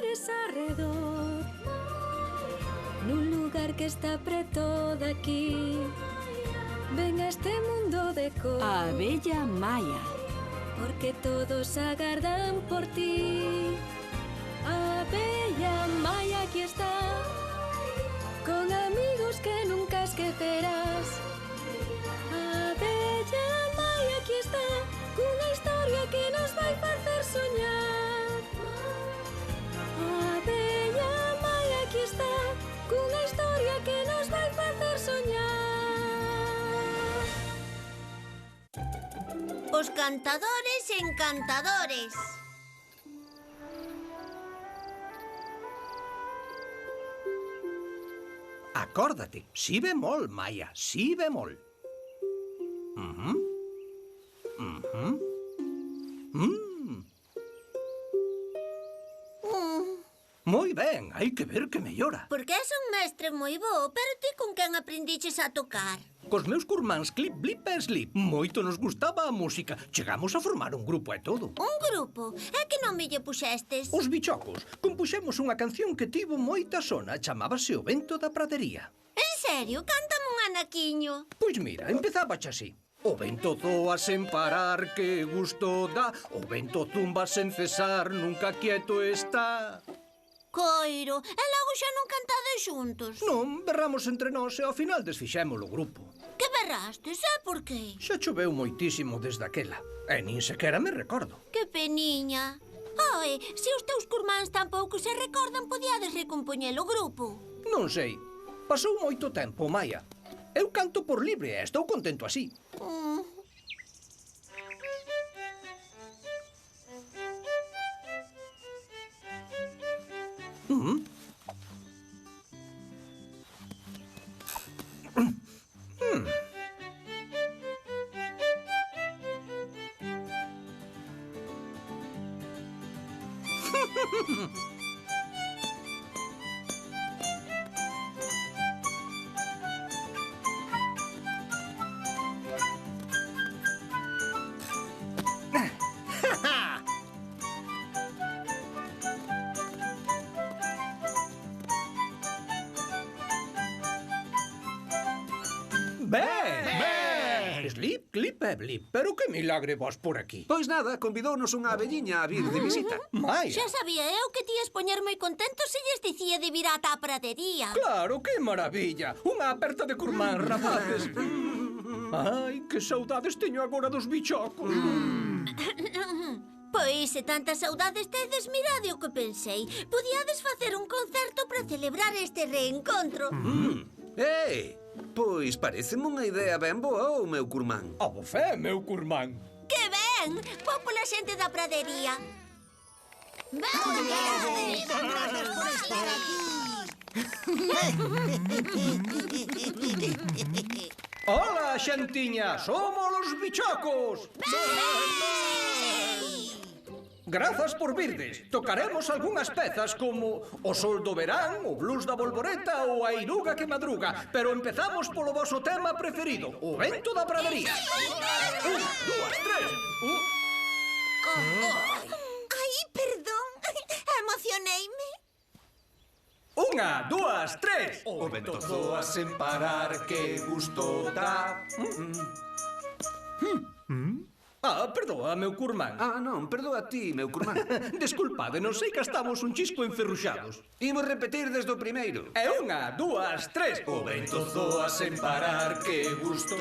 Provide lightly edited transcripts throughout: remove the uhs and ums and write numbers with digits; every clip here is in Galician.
flores arredor, nun lugar que está preto daqui. Ven a este mundo de cor, A abella Maia. porque todos agardan por ti. A abella Maia aquí está, con amigos que nunca esquecerás. A abella Maia aquí está, cunha historia que nos vai facer soñar. A abella Maia aquí está, cunha historia que nos vai facer soñar. Os cantadores encantadores. Acórdate, si bemol, Maia, si bemol. Moi ben, hai que ver que mellora. Porque és un mestre moi bo, pero ti con quen aprendiches a tocar? Cos meus curmáns Clip, Blip e Slip, moito nos gustaba a música. Chegamos a formar un grupo e todo. Un grupo? É que non me lle puxestes? Os Bichocos. Compuxemos unha canción que tivo moita sona, chamábase O vento da pradería. En serio? Cántame un anaquiño. Pois mira, empezaba así. O vento zoa sen parar, que gusto dá. O vento zumba sen cesar, nunca quieto está. Coiro, e logo xa non cantades xuntos? Non, berramos entre nós e ao final desfixemos o grupo. Que berrastes, e por qué? Xa choveu moitísimo desde aquela. E nin sequera me recordo. Que peniña. Oe, se os teus curmáns tampouco se recordan, podíades recompoñer o grupo. Non sei. Pasou moito tempo, Maia. Eu canto por libre e estou contento así. Ben! Slip, Clip e Blip. Pero que milagre vos por aquí. Pois nada, convidounos unha abelliña a vir de visita. Maia. Xa sabía eu que tías poñer moi contentos se lles dicía de vir ata a pradería. Claro, que maravilla. Unha aperta de curmán, rapaces. Ai, que saudades teño agora dos bichocos. Pois, se tantas saudades tedes, mirade o que pensei. Podíades facer un concerto para celebrar este reencontro. Pois pareceme unha idea ben boa, o meu curmán. A bofé, meu curmán. Que ben! Vou pola xente da pradería. Gracias por estar aquí. Hola, xentiña, somos os bichocos. Grazas por virdes. Tocaremos algunhas pezas como O sol do verán, o blues da bolboreta ou a iruga que madruga. Pero empezamos polo voso tema preferido, O vento da pradería. 1, 2, 3. Ai, perdón. Emocioneime. 1, 2, 3. O vento zoa sen parar, que gusto dá. Perdoa, meu curmán. Non, perdoa ti, meu curmán. Desculpade, non sei que estamos un chisco enferruxados. Imos repetir desde o primeiro. 1, 2, 3. O vento zoa sen parar, que gusto.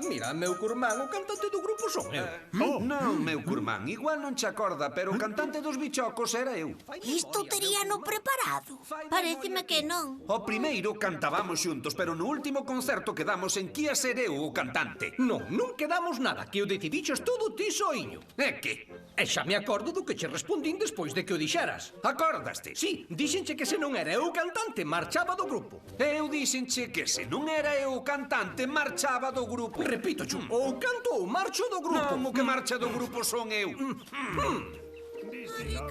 Mira, meu curmán, o cantante do grupo son eu. Non, meu curmán, igual non che acorda, pero o cantante dos bichocos era eu. Isto teríano preparado. Paréceme que non. O primeiro cantábamos xuntos, pero no último concerto quedamos en que ia ser eu o cantante. Non quedamos nada, que o decidiches todo ti soiño. É que? E xa me acordo do que che respondín despois de que o dixeras. Acordaste? Sí, dixenche que se non era eu o cantante, marchaba do grupo. Eu dixenche que se non era eu o cantante, marchaba do grupo. Repito, Chu, ou canto ou marcho do grupo. Non, o que marcha do grupo son eu.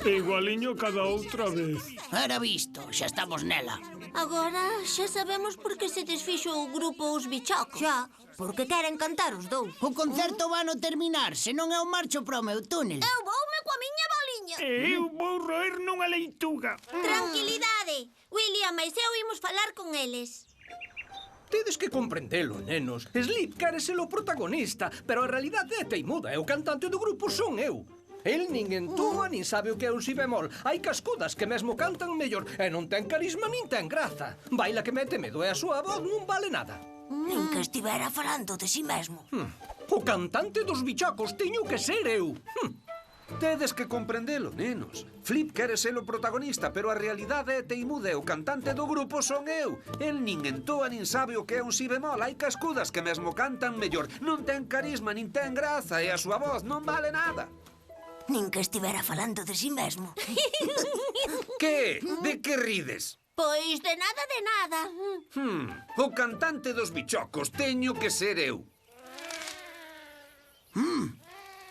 Igualiño cada outra vez. Era visto, xa estamos nela. Agora xa sabemos por que se desfixo o grupo Os Bichocos. Xa, porque queren cantar os dous. O concerto vano terminar, se non é o marcho para o meu túnel. Eu voume coa miña baliña. camiño. E eu vou roer nunha leituga. Tranquilidade. William e eu imos falar con eles. Tedes que comprendelo, nenos. Slip quere ser o protagonista, pero a realidade é teimuda e o cantante do grupo son eu. El nin entúa, nin sabe o que é un si bemol. Hai cascudas que mesmo cantan mellor e non ten carisma nin ten graza. Baila que mete medo e a súa voz non vale nada. Nin que estivera falando de si mesmo. O cantante dos bichacos teño que ser eu. Tedes que comprendelo, nenos. Flip quere ser o protagonista, pero a realidade é teimuda e o cantante do grupo son eu. El nin entoa nin sabe o que é un si bemol. Hai cascudas que mesmo cantan mellor. Non ten carisma nin ten graza e a súa voz non vale nada. Nin que estivera falando de si mesmo. Que? De que rides? Pois de nada. O cantante dos bichocos teño que ser eu.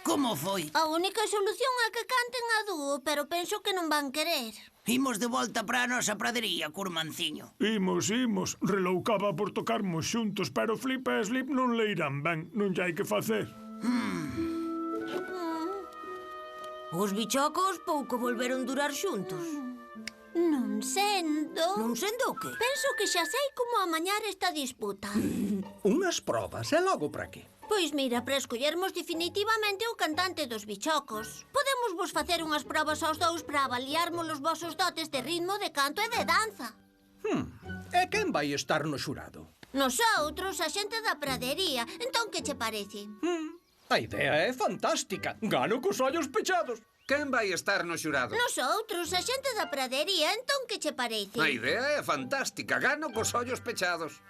Como foi? A única solución é que canten a dúo, pero penso que non van querer. Imos de volta para a nosa pradería, curmanciño. Imos. Reloucaba por tocarmos xuntos, pero Flip e Slip non le irán ben. Non lle hai que facer. Os bichocos pouco volveron durar xuntos. Non sendo... Non sendo o que? Penso que xa sei como amañar esta disputa. Unhas probas e logo para que? Pois mira, para escollermos definitivamente o cantante dos bichocos. Podemos vos facer unhas probas aos dous para avaliarmos os vosos dotes de ritmo, de canto e de danza. E quen vai estar no xurado? Nosotros, a xente da pradería. Entón, que che parece? A idea é fantástica. Gano cos ollos pechados. Quen vai estar no xurado? Nosotros, a xente da pradería. Entón, que che parece? A idea é fantástica. Gano cos ollos pechados.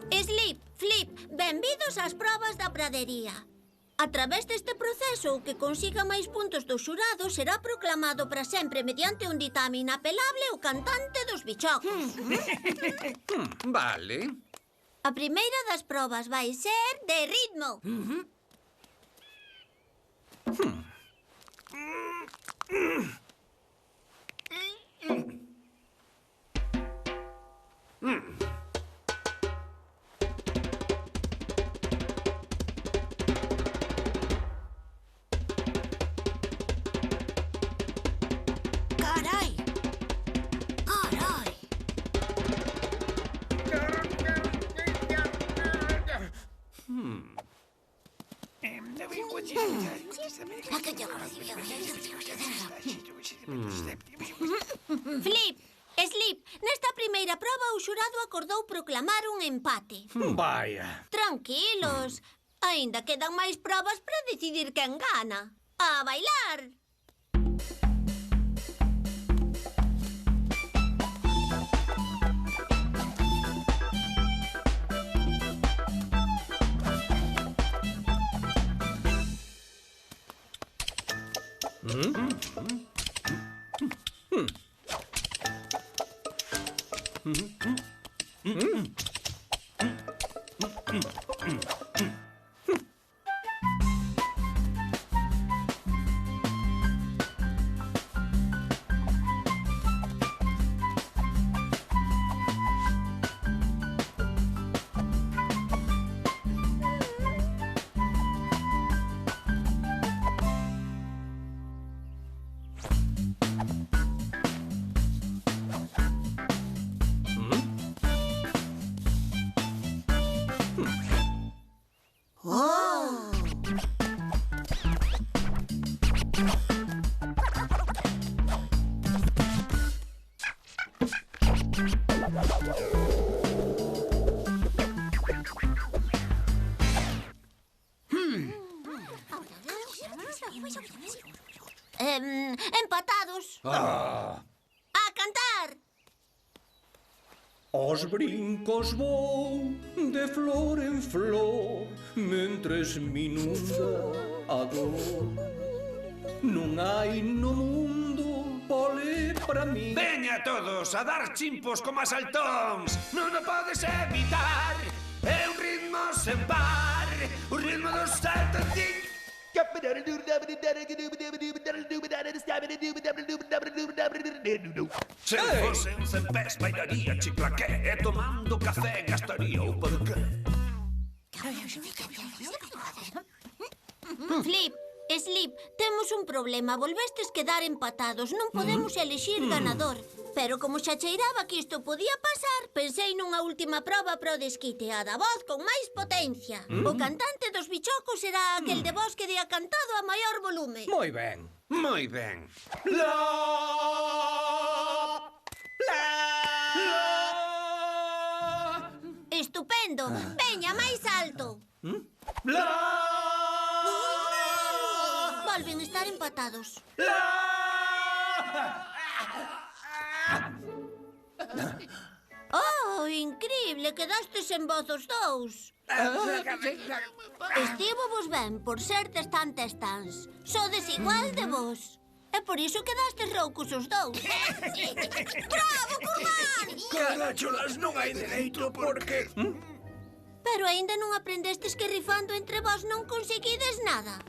Slip, Flip, benvidos ás probas da pradería. A través deste proceso, o que consiga máis puntos do xurado será proclamado para sempre mediante un ditame inapelable o cantante dos bichocos. Vale. A primeira das probas vai ser de ritmo. Carai! Flip, Slip, nesta primeira proba o xurado acordou proclamar un empate. Vaya. Tranquilos, aínda quedan máis probas para decidir quen gana. A bailar! Empatados. A cantar. Os brincos vou de flor en flor, mentres me inunda a dor. Non hai no mundo pole para mí. Veña todos a dar chimpos como a saltóns. Non o podes evitar. É un ritmo sen par. O ritmo dos saltoncín. Se fose un cempés bailaría chiclaqué e tomando café gastaría o porqué. Flip, Slip, temos un problema. Volvestes quedar empatados. Non podemos elixir ganador. Pero como xa cheiraba que isto podía pasar, pensei nunha última proba pro desquite, a da voz con máis potencia. O cantante dos bichocos será aquel de voz que dea cantado a maior volume. Moi ben. Moi ben. Estupendo. Veña, máis alto. Volven estar empatados. Oh, increíble, quedastes en voz os dous. Estivo vos ben por ser testans. Sodes igual de vos. E por iso quedastes roucos os dous. Bravo, Curmán! Caracholas, non hai dereito porque... Pero aínda non aprendestes que rifando entre vós non conseguides nada.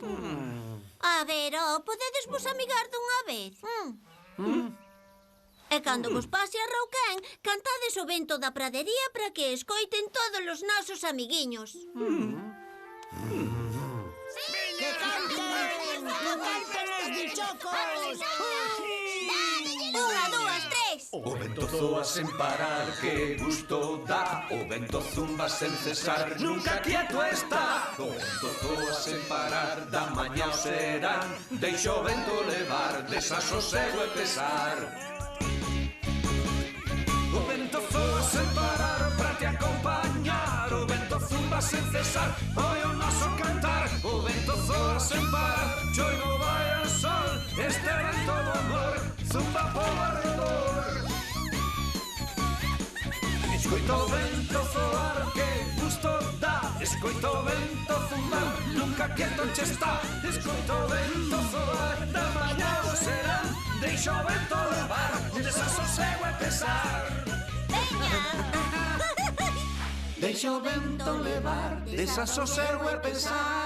A ver, podedes vos amigar dunha vez? E cando vos pase a Rouquén, cantades o vento da pradería para que escoiten todos os nosos amiguiños. ¡Que canten! ¡Que canten os bichocos! Unha, dúas, tres. O vento zoa sen parar, que gusto dá. O vento zumba sen cesar, nunca quieto está. O vento zoa sen parar, da mañá ao serán. Deixa o vento levar, desasosego e pesar. O vento zoa sen parar, para te acompañar. O vento zumba sen cesar, oi o noso cantar. O vento zoa sen parar, choivo vai ao sol. Este vento do amor zumba polo arredor. Escoito o vento zoar, que gusto dá. Escoito o vento zumbar, nunca quieto che está. Escoito o vento zoar, da mañá ao serán. Deixa o vento levar, desasosego e pesar. Veña. Deixa o vento levar, desasosego e pesar.